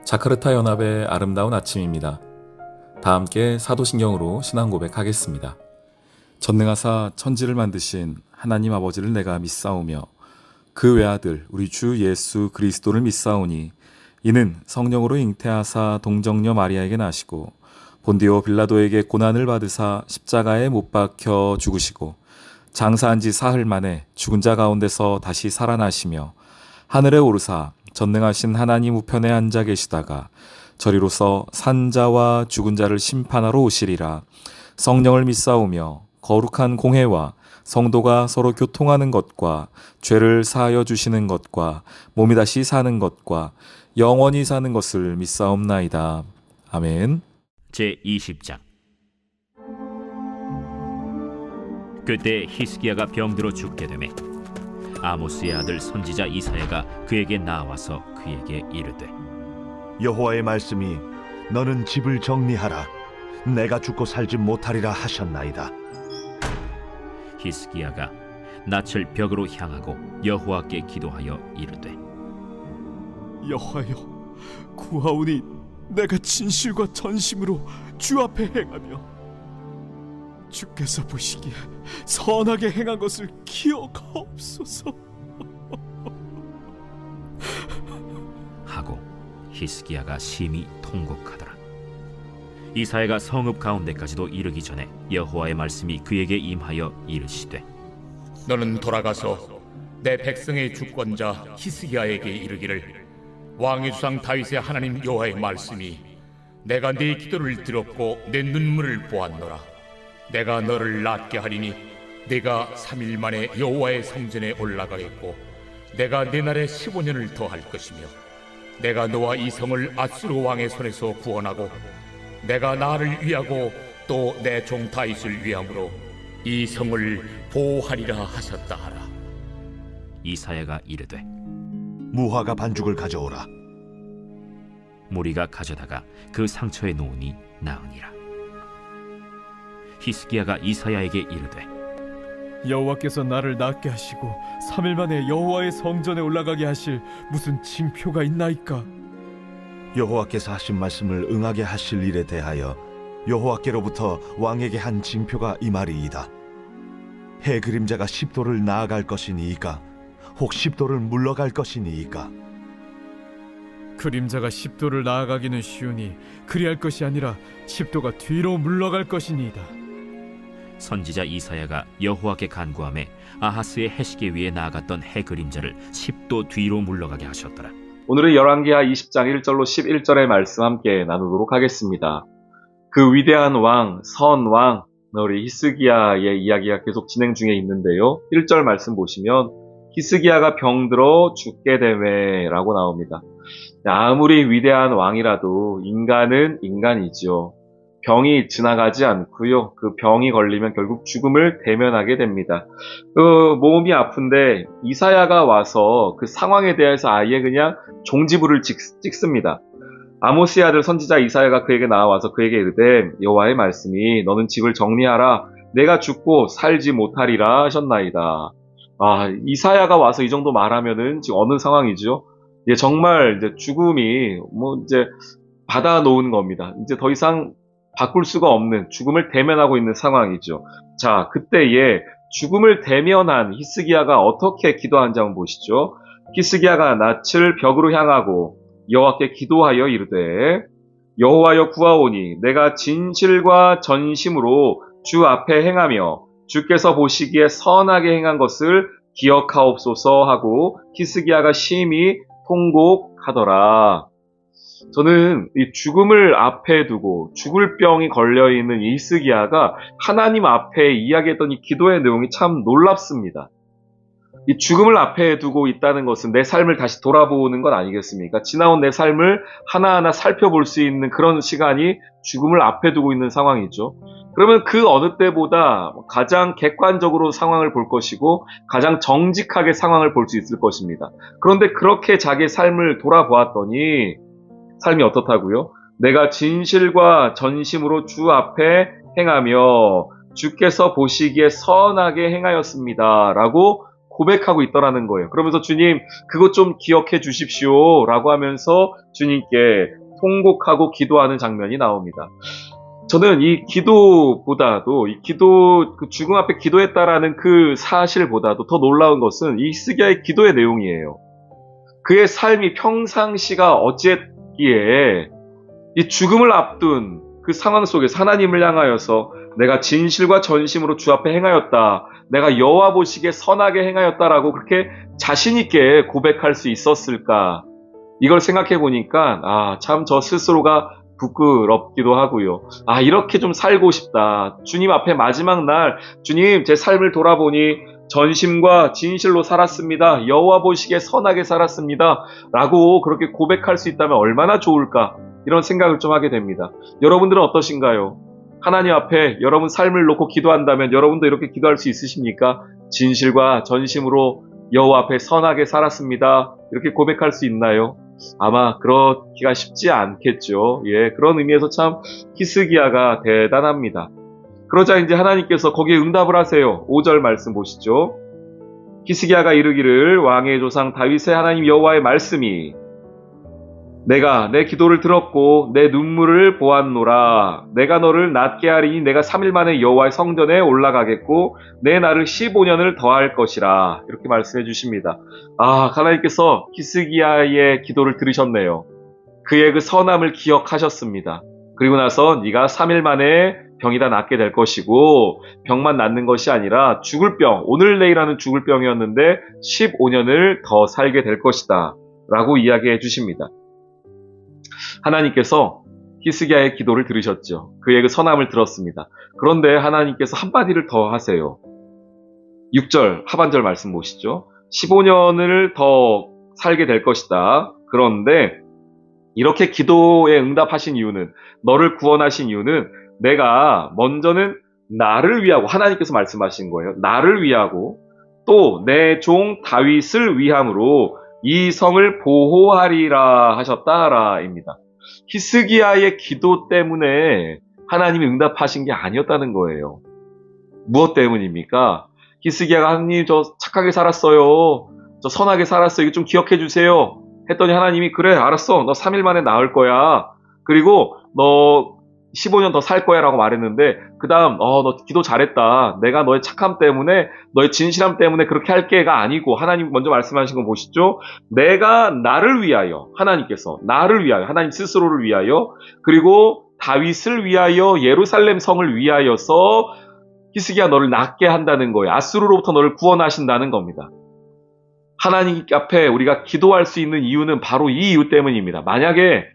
자카르타 연합의 아름다운 아침입니다. 다 함께 사도신경으로 신앙 고백하겠습니다. 전능하사 천지를 만드신 하나님 아버지를 내가 믿사오며 그 외아들 우리 주 예수 그리스도를 믿사오니 이는 성령으로 잉태하사 동정녀 마리아에게 나시고 본디오 빌라도에게 고난을 받으사 십자가에 못 박혀 죽으시고 장사한 지 사흘 만에 죽은 자 가운데서 다시 살아나시며 하늘에 오르사 전능하신 하나님 우편에 앉아 계시다가 저리로서 산자와 죽은 자를 심판하러 오시리라. 성령을 믿사오며 거룩한 공회와 성도가 서로 교통하는 것과 죄를 사하여 주시는 것과 몸이 다시 사는 것과 영원히 사는 것을 믿사옵나이다. 아멘. 제20장. 그때 히스기야가 병들어 죽게 되매 아모스의 아들 선지자 이사야가 그에게 나와서 그에게 이르되 여호와의 말씀이 너는 집을 정리하라 내가 죽고 살지 못하리라 하셨나이다. 히스기야가 낯을 벽으로 향하고 여호와께 기도하여 이르되 여호와여, 구하오니 내가 진실과 전심으로 주 앞에 행하며 주께서 보시기에 선하게 행한 것을 기억하옵소서. 하고 히스기야가 심히 통곡하더라. 이사야가 성읍 가운데까지도 이르기 전에 여호와의 말씀이 그에게 임하여 이르시되 너는 돌아가서 내 백성의 주권자 히스기야에게 이르기를 왕의 주상 다윗의 하나님 여호와의 말씀이 내가 네 기도를 들었고 내 눈물을 보았노라. 내가 너를 낫게 하리니 네가 3일 만에 여호와의 성전에 올라가겠고 내가 네 날에 15년을 더할 것이며 내가 너와 이 성을 아수르 왕의 손에서 구원하고 내가 나를 위하고 또 내 종 다윗을 위함으로 이 성을 보호하리라 하셨다 하라. 이사야가 이르되 무화과 반죽을 가져오라. 무리가 가져다가 그 상처에 놓으니 나으니라. 히스기야가 이사야에게 이르되 여호와께서 나를 낫게 하시고 3일 만에 여호와의 성전에 올라가게 하실 무슨 징표가 있나이까? 여호와께서 하신 말씀을 응하게 하실 일에 대하여 여호와께로부터 왕에게 한 징표가 이 말이이다. 해 그림자가 10도를 나아갈 것이니이까 혹 10도를 물러갈 것이니이까. 그림자가 10도를 나아가기는 쉬우니 그리할 것이 아니라 10도가 뒤로 물러갈 것이니이다. 선지자 이사야가 여호와께 간구하매 아하스의 해시계 위에 나아갔던 해 그림자를 10도 뒤로 물러가게 하셨더라. 오늘은 열왕기하 20장 1절로 11절의 말씀 함께 나누도록 하겠습니다. 그 위대한 왕, 선왕, 우리 히스기야의 이야기가 계속 진행 중에 있는데요. 1절 말씀 보시면 히스기야가 병들어 죽게 되매라고 나옵니다. 아무리 위대한 왕이라도 인간은 인간이죠. 병이 지나가지 않고요. 그 병이 걸리면 결국 죽음을 대면하게 됩니다. 몸이 아픈데 이사야가 와서 그 상황에 대해서 아예 그냥 종지부를 찍습니다. 아모스의 아들 선지자 이사야가 그에게 나와서 그에게 이르되 여호와의 말씀이 너는 집을 정리하라 내가 죽고 살지 못하리라 하셨나이다. 이사야가 와서 이 정도 말하면은 지금 어느 상황이죠? 정말 이제 죽음이 이제 받아놓은 겁니다. 이제 더 이상 바꿀 수가 없는 죽음을 대면하고 있는 상황이죠. 자, 그때에 죽음을 대면한 히스기야가 어떻게 기도하는지 한번 보시죠. 히스기야가 낯을 벽으로 향하고 여호와께 기도하여 이르되 여호와여 구하오니 내가 진실과 전심으로 주 앞에 행하며 주께서 보시기에 선하게 행한 것을 기억하옵소서 하고 히스기야가 심히 통곡하더라. 저는 이 죽음을 앞에 두고 죽을 병이 걸려있는 이 히스기야가 하나님 앞에 이야기했던 이 기도의 내용이 참 놀랍습니다. 이 죽음을 앞에 두고 있다는 것은 내 삶을 다시 돌아보는 것 아니겠습니까? 지나온 내 삶을 하나하나 살펴볼 수 있는 그런 시간이 죽음을 앞에 두고 있는 상황이죠. 그러면 그 어느 때보다 가장 객관적으로 상황을 볼 것이고 가장 정직하게 상황을 볼 수 있을 것입니다. 그런데 그렇게 자기의 삶을 돌아보았더니 삶이 어떻다고요? 내가 진실과 전심으로 주 앞에 행하며 주께서 보시기에 선하게 행하였습니다. 라고 고백하고 있더라는 거예요. 그러면서 주님, 그것 좀 기억해 주십시오. 라고 하면서 주님께 통곡하고 기도하는 장면이 나옵니다. 저는 이 기도보다도, 그 죽음 앞에 기도했다라는 그 사실보다도 더 놀라운 것은 이 히스기야의 기도의 내용이에요. 그의 삶이 평상시가 어찌했기에 이 죽음을 앞둔 그 상황 속에서 하나님을 향하여서 내가 진실과 전심으로 주 앞에 행하였다. 내가 여호와 보시기에 선하게 행하였다라고 그렇게 자신 있게 고백할 수 있었을까? 이걸 생각해 보니까 참 저 스스로가 부끄럽기도 하고요. 이렇게 좀 살고 싶다. 주님 앞에 마지막 날, 주님 제 삶을 돌아보니 전심과 진실로 살았습니다. 여호와 보시기에 선하게 살았습니다. 라고 그렇게 고백할 수 있다면 얼마나 좋을까? 이런 생각을 좀 하게 됩니다. 여러분들은 어떠신가요? 하나님 앞에 여러분 삶을 놓고 기도한다면 여러분도 이렇게 기도할 수 있으십니까? 진실과 전심으로 여호와 앞에 선하게 살았습니다. 이렇게 고백할 수 있나요? 아마 그렇기가 쉽지 않겠죠. 예, 그런 의미에서 참 히스기야가 대단합니다. 그러자 이제 하나님께서 거기에 응답을 하세요. 5절 말씀 보시죠. 히스기야가 이르기를 왕의 조상 다윗의 하나님 여호와의 말씀이 내가 내 기도를 들었고 내 눈물을 보았노라. 내가 너를 낫게 하리니 내가 3일 만에 여호와의 성전에 올라가겠고 내 날을 15년을 더할 것이라. 이렇게 말씀해 주십니다. 하나님께서 히스기야의 기도를 들으셨네요. 그의 그 선함을 기억하셨습니다. 그리고 나서 네가 3일 만에 병이 다 낫게 될 것이고 병만 낫는 것이 아니라 죽을 병, 오늘 내일 하는 죽을 병이었는데 15년을 더 살게 될 것이다. 라고 이야기해 주십니다. 하나님께서 히스기야의 기도를 들으셨죠. 그의 그 선함을 들었습니다. 그런데 하나님께서 한마디를 더 하세요. 6절 하반절 말씀 보시죠. 15년을 더 살게 될 것이다. 그런데 이렇게 기도에 응답하신 이유는, 너를 구원하신 이유는 내가 먼저는 나를 위하고, 하나님께서 말씀하신 거예요. 나를 위하고 또 내 종 다윗을 위함으로 이 성을 보호하리라 하셨다라입니다. 히스기야의 기도 때문에 하나님이 응답하신 게 아니었다는 거예요. 무엇 때문입니까? 히스기야가 하나님 저 착하게 살았어요. 저 선하게 살았어요. 이거 좀 기억해 주세요. 했더니 하나님이 그래 알았어. 너 3일 만에 나을 거야. 그리고 너 15년 더 살 거야 라고 말했는데 그 다음 너 기도 잘했다. 내가 너의 착함 때문에 너의 진실함 때문에 그렇게 할게가 아니고 하나님 먼저 말씀하신 거 보시죠. 내가 나를 위하여, 하나님께서 나를 위하여, 하나님 스스로를 위하여, 그리고 다윗을 위하여, 예루살렘 성을 위하여서 히스기야 너를 낫게 한다는 거예요. 아수르로부터 너를 구원하신다는 겁니다. 하나님 앞에 우리가 기도할 수 있는 이유는 바로 이 이유 때문입니다. 만약에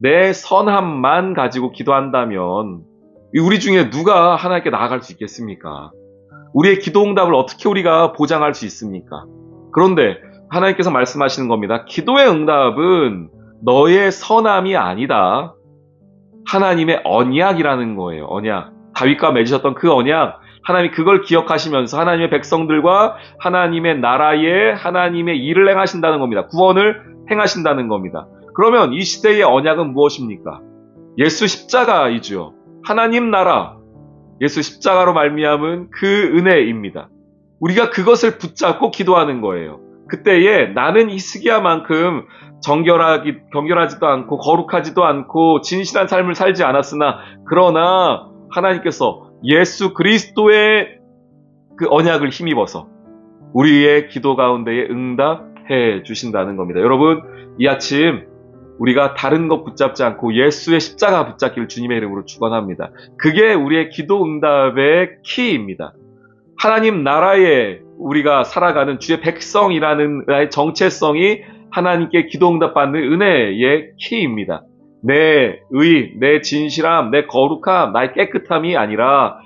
내 선함만 가지고 기도한다면 우리 중에 누가 하나님께 나아갈 수 있겠습니까? 우리의 기도 응답을 어떻게 우리가 보장할 수 있습니까? 그런데 하나님께서 말씀하시는 겁니다. 기도의 응답은 너의 선함이 아니다. 하나님의 언약이라는 거예요. 언약. 다윗과 맺으셨던 그 언약. 하나님이 그걸 기억하시면서 하나님의 백성들과 하나님의 나라에 하나님의 일을 행하신다는 겁니다. 구원을 행하신다는 겁니다. 그러면 이 시대의 언약은 무엇입니까? 예수 십자가이죠. 하나님 나라, 예수 십자가로 말미암은 그 은혜입니다. 우리가 그것을 붙잡고 기도하는 거예요. 그때에 나는 히스기야만큼 정결하지도 않고 거룩하지도 않고 진실한 삶을 살지 않았으나 그러나 하나님께서 예수 그리스도의 그 언약을 힘입어서 우리의 기도 가운데에 응답해 주신다는 겁니다. 여러분, 이 아침 우리가 다른 것 붙잡지 않고 예수의 십자가 붙잡기를 주님의 이름으로 축원합니다. 그게 우리의 기도 응답의 키입니다. 하나님 나라에 우리가 살아가는 주의 백성이라는 나의 정체성이 하나님께 기도 응답받는 은혜의 키입니다. 내 의, 내 진실함, 내 거룩함, 나의 깨끗함이 아니라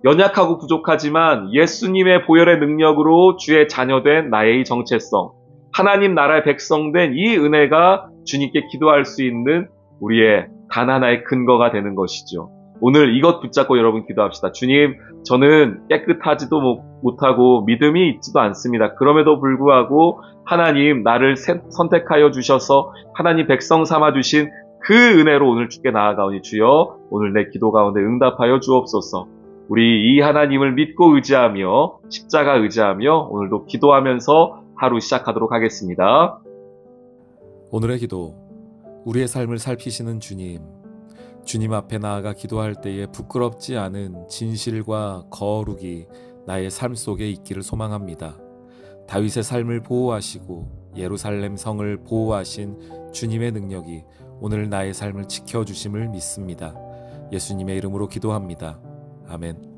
연약하고 부족하지만 예수님의 보혈의 능력으로 주의 자녀된 나의 정체성, 하나님 나라의 백성된 이 은혜가 주님께 기도할 수 있는 우리의 단 하나의 근거가 되는 것이죠. 오늘 이것 붙잡고 여러분 기도합시다. 주님, 저는 깨끗하지도 못하고 믿음이 있지도 않습니다. 그럼에도 불구하고 하나님 나를 선택하여 주셔서 하나님 백성 삼아 주신 그 은혜로 오늘 주께 나아가오니 주여 오늘 내 기도 가운데 응답하여 주옵소서. 우리 이 하나님을 믿고 의지하며 십자가 의지하며 오늘도 기도하면서 하루 시작하도록 하겠습니다. 오늘의 기도. 우리의 삶을 살피시는 주님. 주님 앞에 나아가 기도할 때에 부끄럽지 않은 진실과 거룩이 나의 삶 속에 있기를 소망합니다. 다윗의 삶을 보호하시고 예루살렘 성을 보호하신 주님의 능력이 오늘 나의 삶을 지켜주심을 믿습니다. 예수님의 이름으로 기도합니다. 아멘.